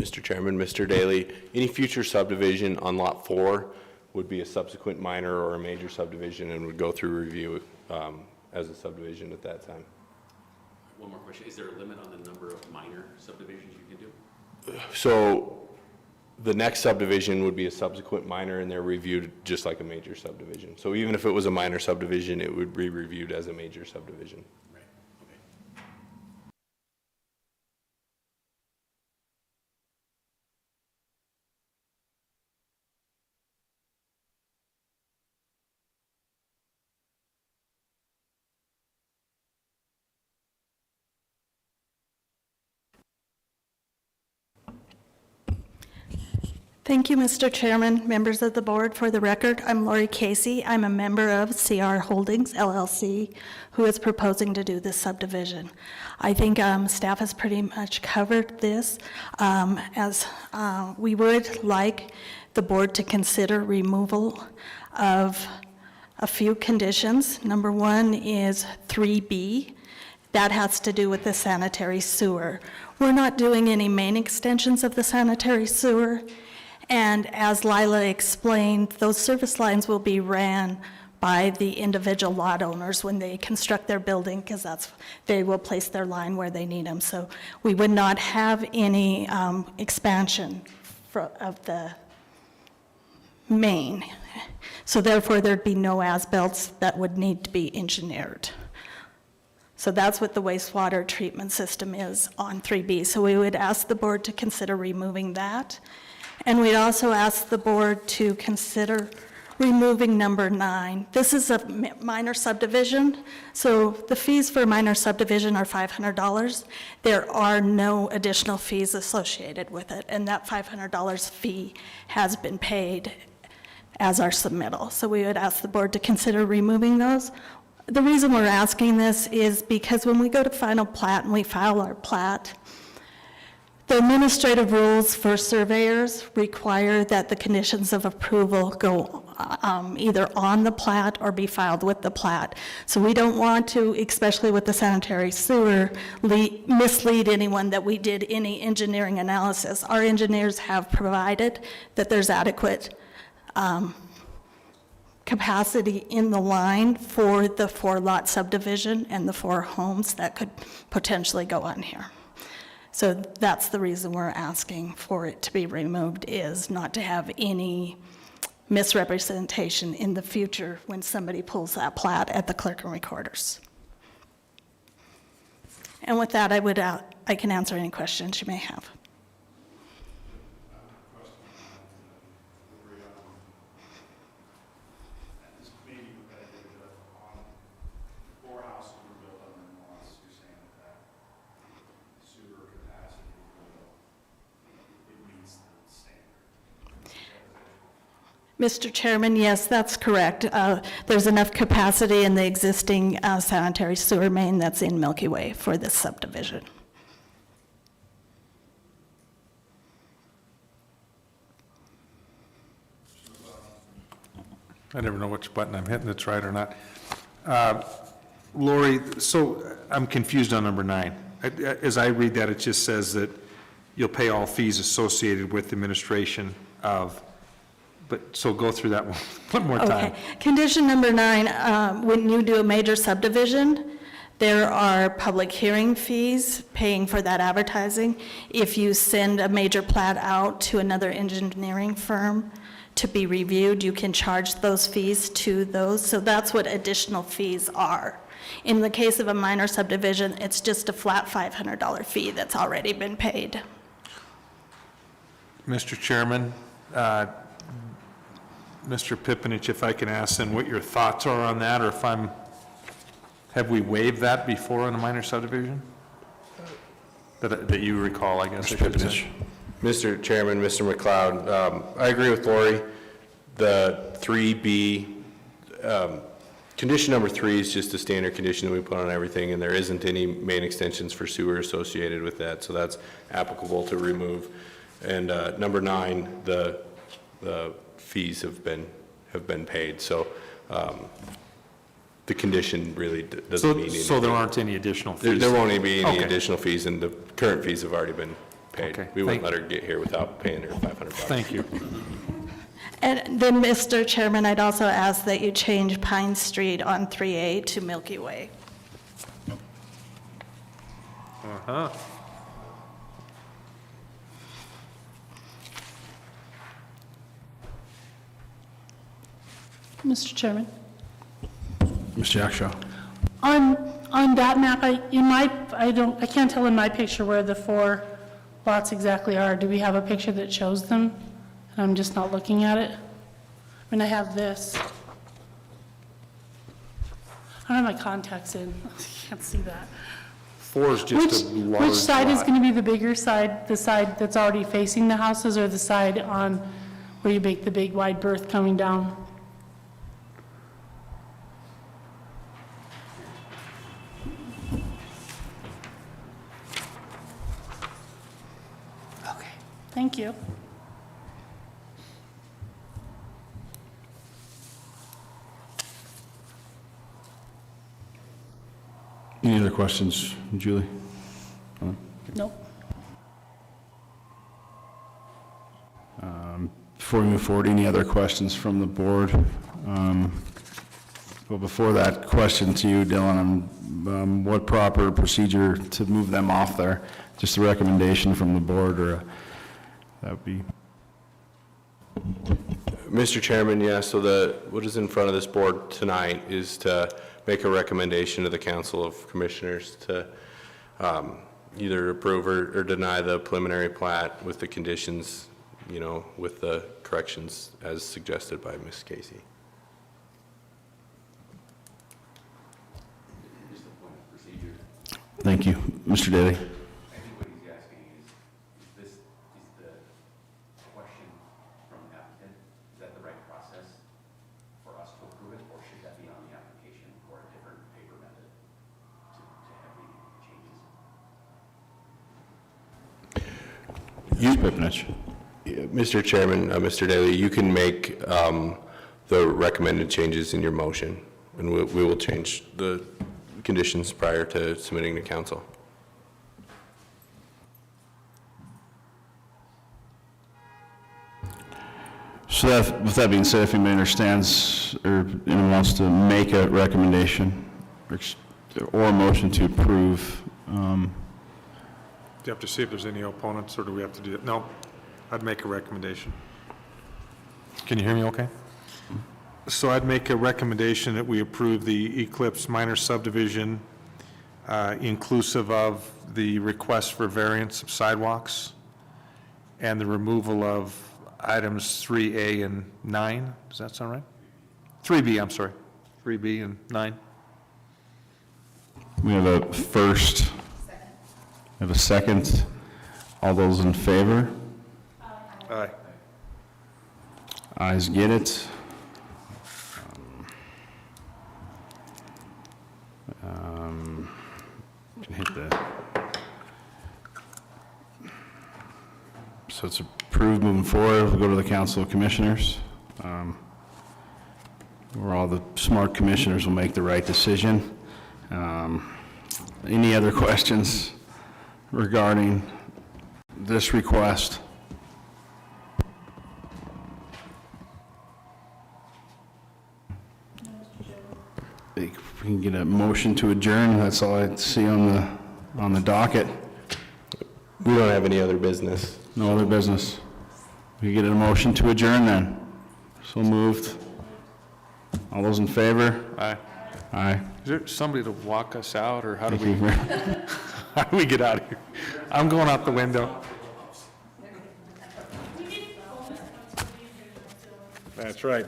Mr. Chairman, Mr. Daly, any future subdivision on Lot 4 would be a subsequent minor or a major subdivision and would go through review as a subdivision at that time. One more question. Is there a limit on the number of minor subdivisions you can do? So the next subdivision would be a subsequent minor, and they're reviewed just like a major subdivision. So even if it was a minor subdivision, it would be reviewed as a major subdivision. Right. Okay. Thank you, Mr. Chairman, members of the board. For the record, I'm Lori Casey. I'm a member of CR Holdings, LLC, who is proposing to do this subdivision. I think staff has pretty much covered this, as we would like the board to consider removal of a few conditions. Number one is 3B. That has to do with the sanitary sewer. We're not doing any main extensions of the sanitary sewer. And as Lila explained, those service lines will be ran by the individual lot owners when they construct their building, because they will place their line where they need them. So we would not have any expansion of the main. So therefore, there'd be no as-built that would need to be engineered. So that's what the wastewater treatment system is on 3B. So we would ask the board to consider removing that. And we'd also ask the board to consider removing number 9. This is a minor subdivision, so the fees for minor subdivision are $500. There are no additional fees associated with it, and that $500 fee has been paid as our submittal. So we would ask the board to consider removing those. The reason we're asking this is because when we go to final plat and we file our plat, the administrative rules for surveyors require that the conditions of approval go either on the plat or be filed with the plat. So we don't want to, especially with the sanitary sewer, mislead anyone that we did any engineering analysis. Our engineers have provided that there's adequate capacity in the line for the 4-lot subdivision and the 4 homes that could potentially go on here. So that's the reason we're asking for it to be removed, is not to have any misrepresentation in the future when somebody pulls that plat at the clerk and recorders. And with that, I can answer any questions you may have. Mr. Chairman, yes, that's correct. There's enough capacity in the existing sanitary sewer main that's in Milky Way for this subdivision. I never know which button I'm hitting that's right or not. Lori, so I'm confused on number 9. As I read that, it just says that you'll pay all fees associated with administration of, so go through that one more time. Okay. Condition number 9, when you do a major subdivision, there are public hearing fees paying for that advertising. If you send a major plat out to another engineering firm to be reviewed, you can charge those fees to those. So that's what additional fees are. In the case of a minor subdivision, it's just a flat $500 fee that's already been paid. Mr. Chairman, Mr. Pipinich, if I can ask then what your thoughts are on that, or if have we waived that before in a minor subdivision? That you recall, I guess. Mr. Pipinich. Mr. Chairman, Mr. McLeod, I agree with Lori. The 3B, condition number 3 is just a standard condition that we put on everything, and there isn't any main extensions for sewer associated with that, so that's applicable to remove. And number 9, the fees have been paid, so the condition really doesn't mean anything. So there aren't any additional fees? There won't be any additional fees, and the current fees have already been paid. Okay, We wouldn't let her get here without paying her $500. Thank you. And then, Mr. Chairman, I'd also ask that you change Pine Street on 3A to Milky Way. Uh-huh. Mr. Chairman, Mr. Yakshaw. on that map, I can't tell in my picture where the 4 lots exactly are. Do we have a picture that shows them? And I'm just not looking at it. I mean, I have this. I don't have my contacts in. I can't see that. 4 is just a large Which side is lot. going to be the bigger side? The side that's already facing the houses, or the side on where you make the big wide berth coming down? Okay, thank you. Any other questions, Julie? Nope. Before we move forward, any other questions from the board? Well, before that, question to you, Dylan, on what proper procedure to move them off there? Just a recommendation from the board, or that would be? Mr. Chairman, yeah, so what is in front of this board tonight is to make a recommendation to the Council of Commissioners to either approve or deny the preliminary plat with the conditions, with the corrections as suggested by Ms. Casey. Just a point of procedure. Thank you. Mr. Daly? I think what he's asking is the question from the applicant, is that the right process for us to approve it, or should that be on the application or a different paper method to have the changes? Ms. Pipnich? Mr. Chairman, Mr. Daly, you can make the recommended changes in your motion, and we will change the conditions prior to submitting to council. So with that being said, if anybody understands or anyone wants to make a recommendation or a motion to approve, Do you have to see if there's any opponents, or do we have to do it? No, I'd make a recommendation. Can you hear me okay? So I'd make a recommendation that we approve the Eclipse minor subdivision, inclusive of the request for variance of sidewalks and the removal of items 3A and 9. Does that sound right? 3B, I'm sorry. 3B and 9. we have a first. We have a second. All those in favor? Aye. Ayes get it. Can hit the. So it's approved moving forward. We'll go to the Council of Commissioners. Where all the smart commissioners will make the right decision. Any other questions regarding this request? If we can get a motion to adjourn, that's all I see on the docket. We don't have any other business. No other business. We get a motion to adjourn then. So moved. All those in favor? Aye. Aye. Is there somebody to walk us out, or how do Thank we, you. how do we get out of here? I'm going out the window. That's right.